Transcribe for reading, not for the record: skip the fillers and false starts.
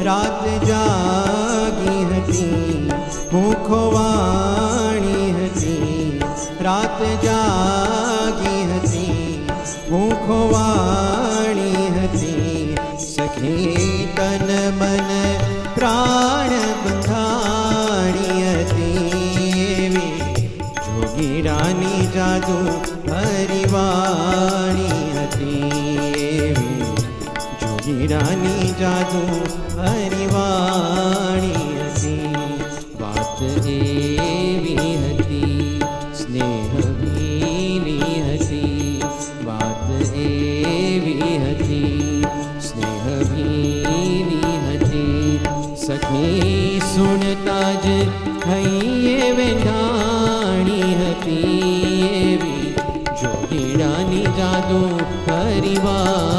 रात जागी हती भूखो वाणी हती रात जागी हती भूखो वाणी हती सखी तन मन प्राण बंधाणी हती एवी जोगीरानी जादू भरी वाणी हती एवी जोगीरानी जादू भरी वाणी हती बात एवी हती स्नेह भीनी हती बात एवी हती स्नेह भीनी हती सखी सुनता ज थईए वेंधाणी हती एवी जोगीरानी जादू भरी वाणी